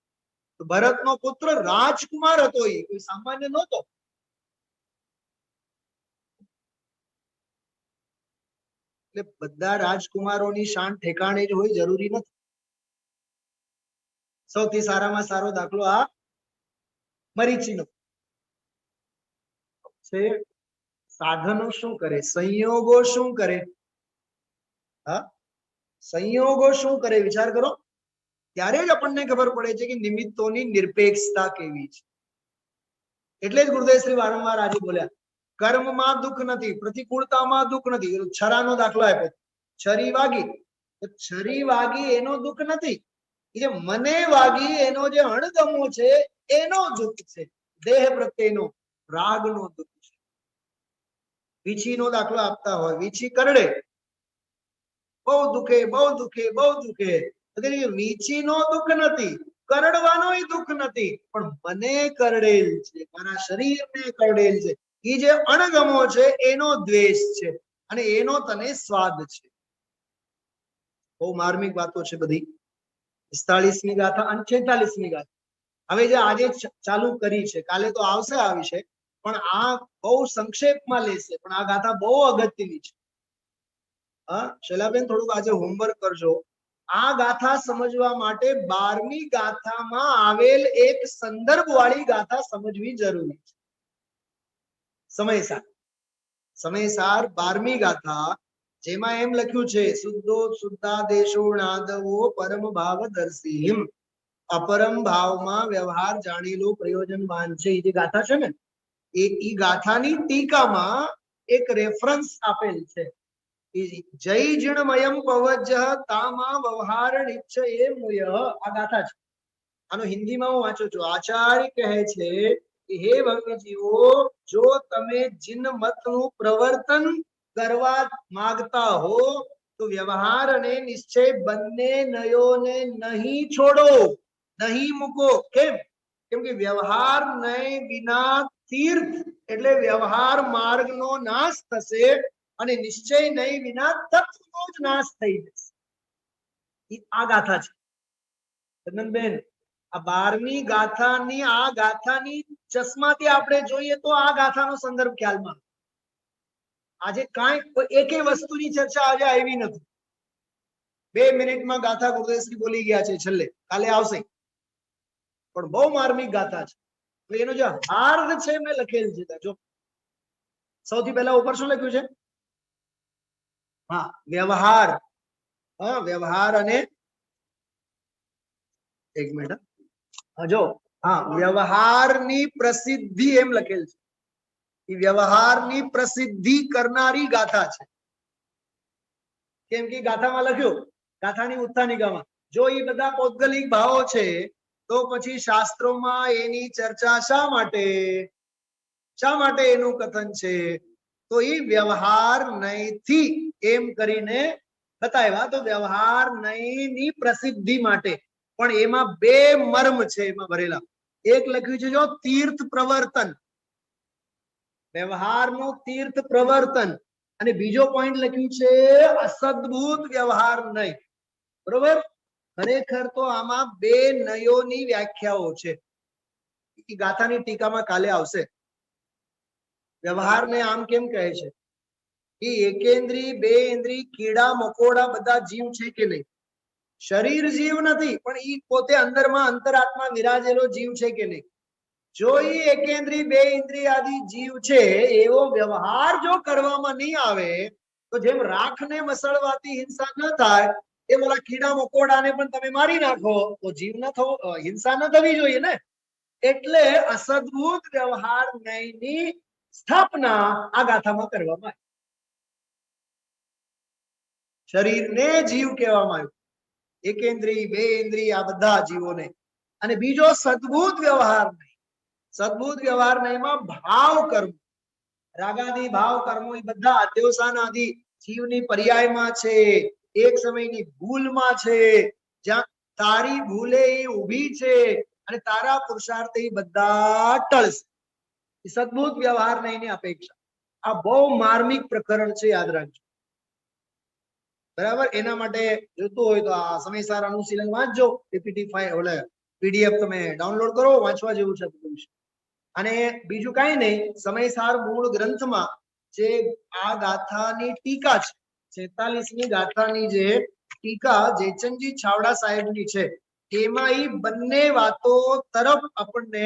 તો ભરતનો પુત્ર રાજકુમાર હતો, એ કોઈ સામાન્ય નહોતો. એટલે બધા રાજકુમારોની શાન ઠેકાણે જ હોય જરૂરી નથી. સૌથી સારામાં સારો દાખલો આ મરીચીનો છે. સાધનો શું કરે, સંયોગો શું કરે? હા, સંયોગો શું કરે વિચાર કરો, ત્યારે જ આપણને ખબર પડે છે કે નિમિત્તોની નિરપેક્ષતા કેવી છે. એટલે જ ગુરુદેવ શ્રી વારંવાર આજે બોલ્યા, કર્મમાં દુઃખ નથી, પ્રતિકૂળતામાં દુઃખ નથી. છરાનો દાખલો આપ્યો, છરી વાગી, તો છરી વાગી એનો દુઃખ નથી, જે મને વાગી એનો જે અણગમો છે એનો દુઃખ છે, દેહ પ્રત્યેનો રાગનો દુઃખ છે. વીછીનો દાખલો આપતા હોય, વીછી કરડે, બહુ દુખે બહુ દુખે બહુ દુખે, વીછીનો દુઃખ નથી, કરડવાનોય દુઃખ નથી, પણ મને કરડેલ છે, મારા શરીરને કરડેલ છે, એ જે અણગમો છે એનો દ્વેષ છે, અને એનો તને સ્વાદ છે. બહુ માર્મિક વાતો છે બધી. 45મી ગાથા અને 46મી ગાથા હવે જે આજે ચાલુ કરી છે, કાલે તો આવશે આ વિષય, પણ આ બહુ સંક્ષેપમાં લેશે, પણ આ ગાથા બહુ અગત્યની છે. હા શૈલાબેન, થોડુંક આજે હોમવર્ક કરજો. આ ગાથા સમજવા માટે 12મી ગાથામાં આવેલ એક સંદર્ભ વાળી ગાથા સમજવી જરૂરી છે. સમયસાર 12મી ગાથા, જેમાં એમ લખ્યું છે, શુદ્ધો શુદ્ધા દેશો નાદવો પરમ ભાવ દર્શીમ, અપરમ ભાવમાં વ્યવહાર જાણેલો પ્રયોજનવાન છે. એ જે ગાથા છે ને, એ ગાથાની ટીકામાં એક રેફરન્સ આપેલ છે, જય જીણમયમ પવજ્ય તામા વ્યવહાર નિશ્ચય મુય. આ ગાથા છે. આનો હિન્દીમાં હું વાંચું છું. આચાર્ય કહે છે કે હે ભક્તજીઓ, જો તમે જીન મતનું પ્રવર્તન કરવા માંગતા હો તો વ્યવહાર અને નિશ્ચય બંને નયોને નહીં છોડો, નહીં મૂકો. કેમ? કેમ કે વ્યવહાર નય વિના તીર્થ એટલે વ્યવહાર માર્ગનો નાશ થશે, અને નિશ્ચય નહીં વિના તત્વનો જ નાશ થઈ જશે. આ ગાથા છે ચંદનબેન. આ 12મી ગાથાની, આ ગાથાની ચશ્માથી આપણે જોઈએ તો આ ગાથાનો સંદર્ભ ખ્યાલમાં. આજે કાંઈ એકેય વસ્તુની ચર્ચા આજે આવી નથી. 2 મિનિટમાં ગાથા ગુરુદેવશ્રી બોલી ગયા છે છેલ્લે, કાલે આવશે, પણ બહુ માર્મિક ગાથા છે. તો એનો જે હાર્દ છે મેં લખેલ છે. જો સૌથી પહેલા ઉપર શું લખ્યું છે? હા, વ્યવહાર. હા, વ્યવહાર અને એક મિનિટ, જો હા, વ્યવહારની પ્રસિદ્ધિ એમ લખેલ છે. એ વ્યવહારની પ્રસિદ્ધિ કરનારી ગાથા છે. કેમ કે ગાથામાં લખ્યું, ગાથાની ઉત્થાનિકામાં જો એ બધા પૌદ્ગલિક ભાવો છે તો પછી શાસ્ત્રોમાં એની ચર્ચા શા માટે એનું કથન છે? તો એ વ્યવહાર નયથી એમ કરીને બતાવ્યા. તો વ્યવહાર નયની પ્રસિદ્ધિ માટે. પણ એમાં બે મર્મ છે એમાં ભરેલા. એક લખ્યું છે જો તીર્થ પ્રવર્તન, વ્યવહારનું તીર્થ પ્રવર્તન, અને બીજો પોઈન્ટ લખ્યું છે અસદભૂત વ્યવહાર નય. બરોબર? ખરેખર તો આમાં બે નયોની વ્યાખ્યાઓ છે. ગાથાની ટીકામાં કાલે આવશે. વ્યવહારને આમ કેમ કહે છે કે એકેન્દ્રી, બે ઇન્દ્રી, કીડા મકોડા બધા જીવ છે કે નહીં? શરીર જીવ નથી, પણ ઈ પોતે અંદરમાં અંતરાત્મા વિરાજેલો જીવ છે કે નહીં? જો ઈ એકેન્દ્રી, બે ઇન્દ્રિય આદિ જીવ છે, એવો વ્યવહાર જો કરવામાં નહીં આવે તો જેમ રાખને મસળવાથી હિંસા ન થાય એ ઓલા કીડા મકોડાને પણ તમે મારી નાખો તો જીવ ન થવો, હિંસા ન થવી જોઈએ ને. એટલે અસદભૂત વ્યવહાર નયની સ્થાપના આ ગાથામાં કરવામાં આવી. શરીરને જીવ કહેવામાં આવ્યું, એકેન્દ્રી, બે ઇન્દ્રિય આ બધા જીવોને. અને બીજો સદભૂત વ્યવહાર નય. સદભૂત વ્યવહાર નયમાં ભાવ કર્મ, રાગાદી ભાવ કર્મો એ બધા અધ્યોસાન આદિ જીવની પર્યાયમાં છે, એક સમયની ભૂલમાં છે, જ્યાં તારી ભૂલે એ ઊભી છે અને તારા પુરુષાર્થે એ બધા ટળશે. સદભૂત વ્યવહાર નયની અપેક્ષા. આ બહુ માર્મિક પ્રકરણ છે, યાદ રાખજો. બરાબર? એના માટે જોતું હોય તો આ સમયસાર અનુશીલન વાંચજો. પીપીટી ફાઈલ ઓલે પીડીએફ તમે ડાઉનલોડ કરો, વાંચવા જેવું છે. અને બીજું કાંઈ નહીં, સમયસાર મૂળ ગ્રંથમાં જે આ ગાથાની ટીકા છે, 46મી ગાથાની જે ટીકા જયચંદજી છાવડા સાહેબની છે, એમાં ઈ બંને વાતો તરફ આપણને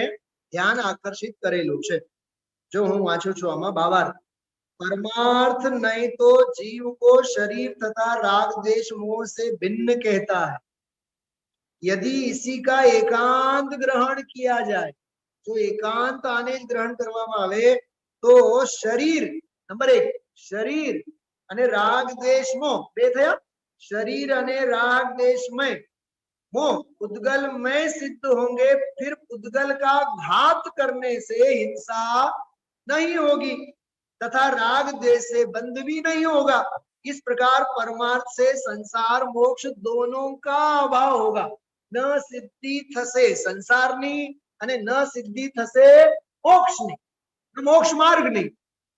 ધ્યાન આકર્ષિત કરેલું છે. જો હું વાંચું છું આમાં ભાવાર્થ. परमार्थ नहीं तो जीव को शरीर तथा राग देश मोह से भिन्न कहता है. यदि इसी का एकांत ग्रहण किया जाए, तो एकांत आने ग्रहण કરવામાં આવે તો શરીર, નંબર 1 શરીર અને રાગ દેશ મોહ બે થયા. शरीर અને राग देश में मोह उद्गल में सिद्ध होंगे, फिर उद्गल का घात करने से हिंसा नहीं होगी तथा राग देश से बंध भी नहीं होगा. इस प्रकार परमार्थ से संसार मोक्ष दोनों का अभाव होगा. न सिद्धि थसे संसारनी અને ન સિદ્ધિ થશે મોક્ષની, मोक्ष मार्ग नहीं.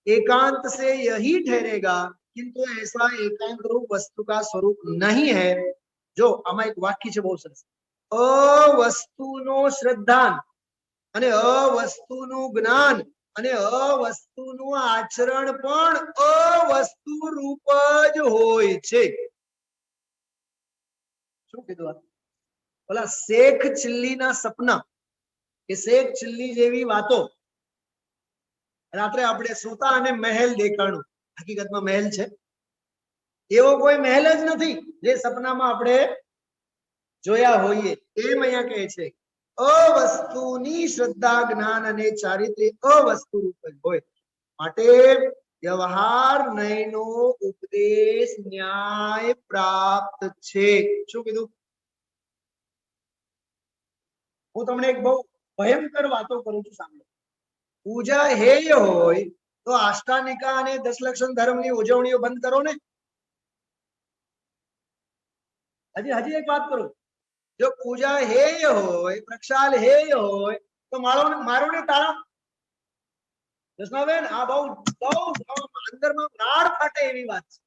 एकांत से यही ठहरेगा, किंतु ऐसा एकांत रूप वस्तु का स्वरूप नहीं है. जो આમાં એક વાક્ય છે બહુ સરસ. અવસ્તુનો શ્રદ્ધાન અને અવસ્તુનું જ્ઞાન અને અવસ્તુનું આચરણ પણ અવસ્તુ રૂપ જ હોય છે. શું કીધું? ઓલા શેખ ચિલ્લીના સપના કે શેખ ચિલ્લી જેવી વાતો રાત્રે આપણે સૂતા અને મહેલ દેખાણું, હકીકતમાં મહેલ છે, એવો કોઈ મહેલ જ નથી જે સપનામાં આપણે જોયા હોઈએ. એમ અહીંયા કહે છે અવસ્તુની શ્રદ્ધા, જ્ઞાન અને ચારિત્ર્ય અવસ્તુ રૂપ જ હોય. માટે વ્યવહાર નયનો ઉપદેશ ન્યાય પ્રાપ્ત છે. શું કીધું? હું તમને એક બહુ ભયંકર વાતો કરું છું, સાંભળો. પૂજા હેય હોય તો આષ્ટાનિકા અને દશલક્ષણ ધર્મની ઉજવણીઓ બંધ કરો ને. હજી એક વાત કરું. જો પૂજા હેય હોય, પ્રક્ષાલ હેય હોય તો મારો ને તારા દર્શનાબેન આ બહુ અંદરમાં નાળ ફાટે એવી વાત છે.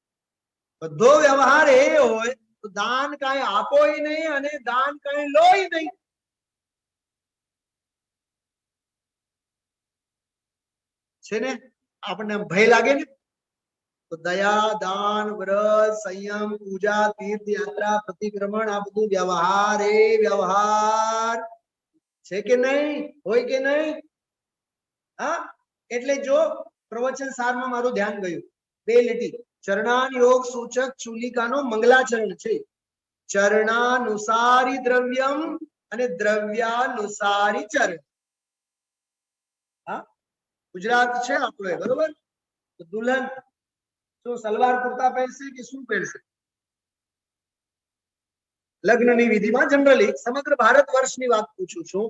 બધો વ્યવહાર હેય હોય તો દાન કાંઈ આપોય નહીં અને દાન કાંઈ લોય નહીં. છે ને? આપણને ભય લાગે ને? તો દયા, દાન, વ્રત, સંયમ, પૂજા, તીર્થ યાત્રા, પ્રતિક્રમણ આ બધું વ્યવહાર એ વ્યવહાર છે કે નહીં? હોય કે નહીં? હા, એટલે જો પ્રવચન સારમાં મારું ધ્યાન ગયું, બે લીટી. ચરણાન યોગ સૂચક ચુલિકાનો મંગલાચરણ છે. ચરણાનુસારી દ્રવ્યમ અને દ્રવ્યાનુસારી ચરણ. હા, ગુજરાત છે આપણો, બરોબર? તો દુલ્હન શું સલવાર કુર્તા પહેરશે કે શું પહેરશે? લગ્નની વિધિમાં જનરલી સમગ્ર ભારત વર્ષની વાત પૂછું છું,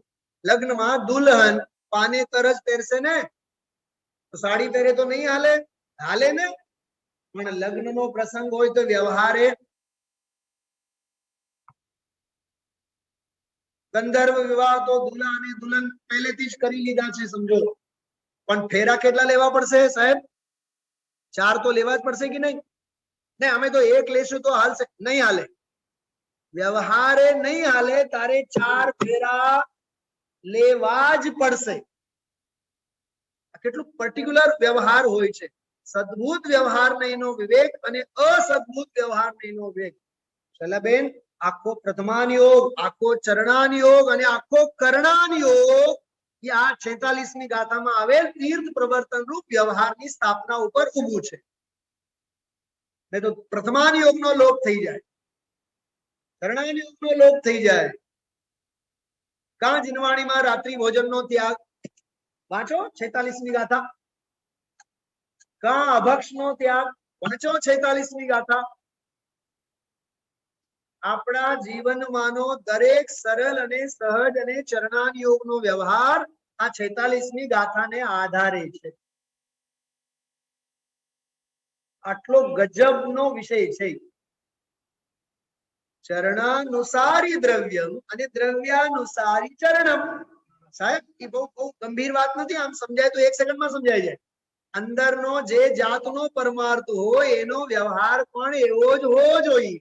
લગ્નમાં દુલ્હન પાનેતર જ પહેરશે ને? તો સાડી પહેરે તો નહીં હાલે? હાલે ને, પણ લગ્નનો પ્રસંગ હોય તો વ્યવહારે ગંધર્વ વિવાહ તો દુલ્હા અને દુલ્હન પહેલેથી જ કરી લીધા છે સમજો, પણ ફેરા કેટલા લેવા પડશે સાહેબ? 4 તો લેવા જ પડશે કે નહીં? ને અમે તો એક લેશું તો હાલશે? નહીં હાલે, વ્યવહારે નહીં હાલે, તારે 4 ફેરા લેવા જ પડશે. કેટલું પર્ટિક્યુલર વ્યવહાર હોય છે. સદભૂત વ્યવહાર નહીંનો વિવેક અને અસદભૂત વ્યવહાર નહીંનો વિવેક. શૈલાબેન, આખો પ્રથમાન યોગ, આખો ચરણાન યોગ અને આખો કરણાન યોગ એ આ 46મી ગાથામાં આવેલ તીર્થ પ્રવર્તન રૂપ વ્યવહારની સ્થાપના ઉપર ઊભું છે. નહીં તો પ્રથમાન યોગનો લોપ થઈ જાય, કરણાન યોગનો લોપ થઈ જાય. કાં જીનવાણીમાં રાત્રિ ભોજનનો ત્યાગ વાંચો 46મી ગાથા. કાં અભક્ષનો ત્યાગ વાંચો 46મી ગાથા. આપણા જીવનમાંનો દરેક સરળ અને સહજ અને ચરણાન યોગનો વ્યવહાર આ 46મી ગાથાને આધારે છે. આટલો ગજબનો વિષય છે. ચરણાનુસારી દ્રવ્યમ અને દ્રવ્યાનુસારી ચરણમ. સાહેબ, એ બહુ ગંભીર વાત નથી, આમ સમજાય તો 1 સેકન્ડમાં સમજાય જાય. અંદરનો જે જાતનો પરમાર્થ હોય એનો વ્યવહાર પણ એવો જ હોવો જોઈએ,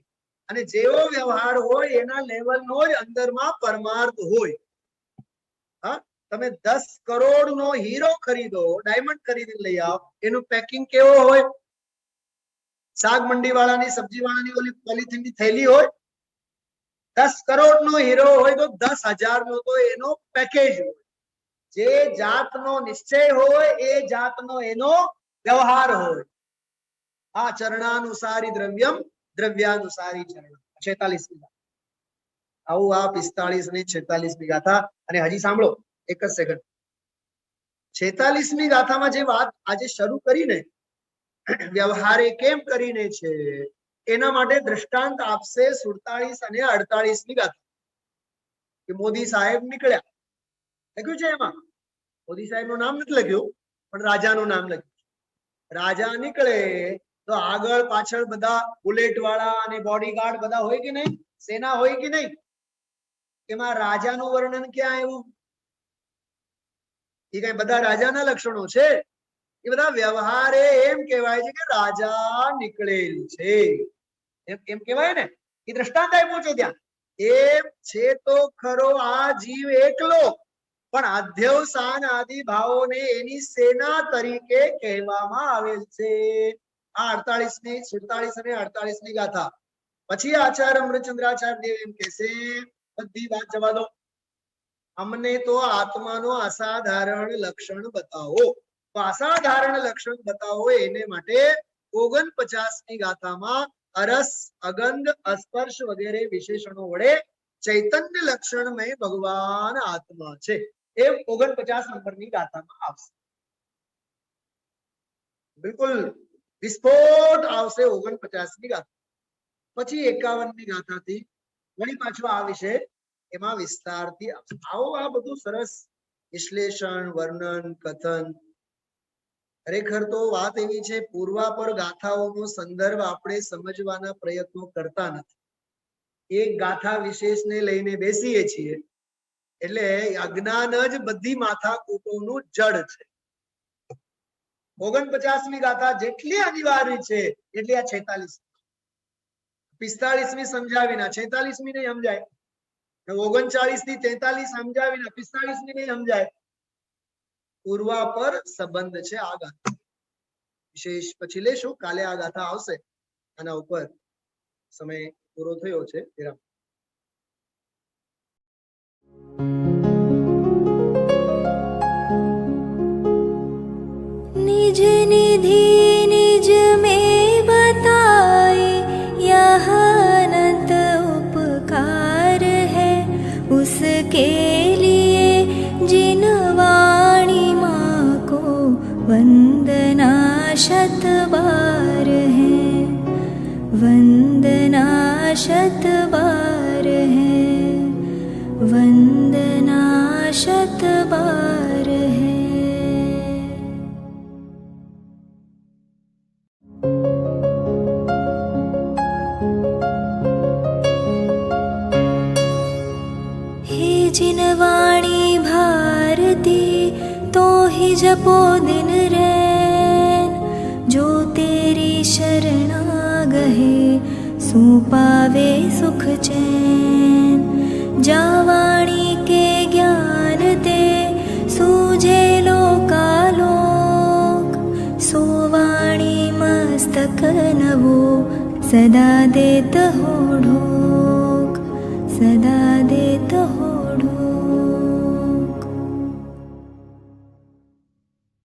અને જેવો વ્યવહાર હોય એના લેવલનો જ અંદરમાં પરમાર્થ હોય. હા, તમે 10 કરોડનો હીરો ખરીદો, ડાયમંડ ખરીદી લઈ આવો, એનું પેકિંગ કેવો હોય? શાક મંડી વાળાની, સબ્જી વાળાની ઓલી પોલિથીનની થેલી હોય. 10 કરોડનો હીરો હોય તો 10,000 નો તો એનો પેકેજ હોય. જે જાતનો નિશ્ચય હોય એ જાતનો એનો વ્યવહાર હોય. આ ચરણાનુસારી દ્રવ્યમ દ્રવ્યાનુસારી ચરણ. 46મી. આવું આ 45 અને 46મી ગાથા. અને હજી સાંભળો, 1 જ સેકન્ડ. 46મી ગાથામાં જે વાત આજે શરૂ કરીને વ્યવહારે કેમ કરીને છે એના માટે દ્રષ્ટાંત આપશે 47 અને 48મી ગાથા. કે મોદી સાહેબ નીકળ્યા, લખ્યું છે એમાં. મોદી સાહેબ નું નામ નથી લખ્યું, પણ રાજાનું નામ લખ્યું. રાજા નીકળે તો આગળ પાછળ બધા બુલેટ વાળા અને બોડીગાર્ડ બધા હોય કે નહીં? સેના હોય કે નહીં? એમાં રાજાનું વર્ણન ક્યાં આવ્યું? એ કઈ બધા રાજાના લક્ષણો છે? એ બધા વ્યવહારે એમ કહેવાય છે કે રાજા નીકળેલ છે, એમ કહેવાય ને. એ દ્રષ્ટાંત આપ્યું છે ત્યાં. એમ છે તો ખરો આ જીવ એકલો, પણ અધ્યવસાન આદિ ભાવોને એની સેના તરીકે કહેવામાં આવેલ છે. આ 47 અને 48મી ગાથા. પછી આચાર્ય અમૃતચંદ્રાચાર્ય દેવ એમ કહેશે, બધી વાત જવા દો, અમને તો આત્માનો અસાધારણ લક્ષણ બતાવો. તો અસાધારણ લક્ષણ બતાવો એને માટે 49મી ગાથામાં અરસ, અગંધ, અસ્પર્શ વગેરે વિશેષણો વડે ચૈતન્ય લક્ષણમય ભગવાન આત્મા છે એ 49 નંબરની ગાથામાં આવશે. બિલકુલ વિસ્ફોટ આવશે 49મી ગાથા. પછી 51મી ગાથાથી વળી પાછું આ વિશે એમાં વિસ્તારથી આવશે. આવો આ બધું સરસ વિશ્લેષણ, વર્ણન, કથન. ખરેખર તો વાત એવી છે, પૂર્વાપર ગાથાઓનો સંદર્ભ આપણે સમજવાના પ્રયત્નો કરતા નથી. એક ગાથા વિશેષને લઈને બેસીએ છીએ એટલે અજ્ઞાન જ બધી માથાકૂટોનું જડ છે. 49મી ગાથા જેટલી અનિવાર્ય છે એટલી આ 46. 45મી સમજાવીને 46મી નહીં સમજાય, 39 થી 43 સમજાવીને 45મી નહીં સમજાય. પૂર્વાપર સંબંધ છે આ ગાથા. વિશેષ પછી લેશું, કાલે આ ગાથા આવશે. આના ઉપર સમય પૂરો થયો છે. निज निधि निज में बताए यह अनंत उपकार है, उसके लिए जिन वाणी माँ को वंदना शत बार है, वंदना शत बार है। हे जिनवाणी भारती तो ही जपो दिन रैन, जो तेरी शरणा गहे सो पावे सुख चैन। जावाणी के ज्ञान ते सूझे लोकालोक, सोवाणी मस्तक नवो सदा देत हो ढोक।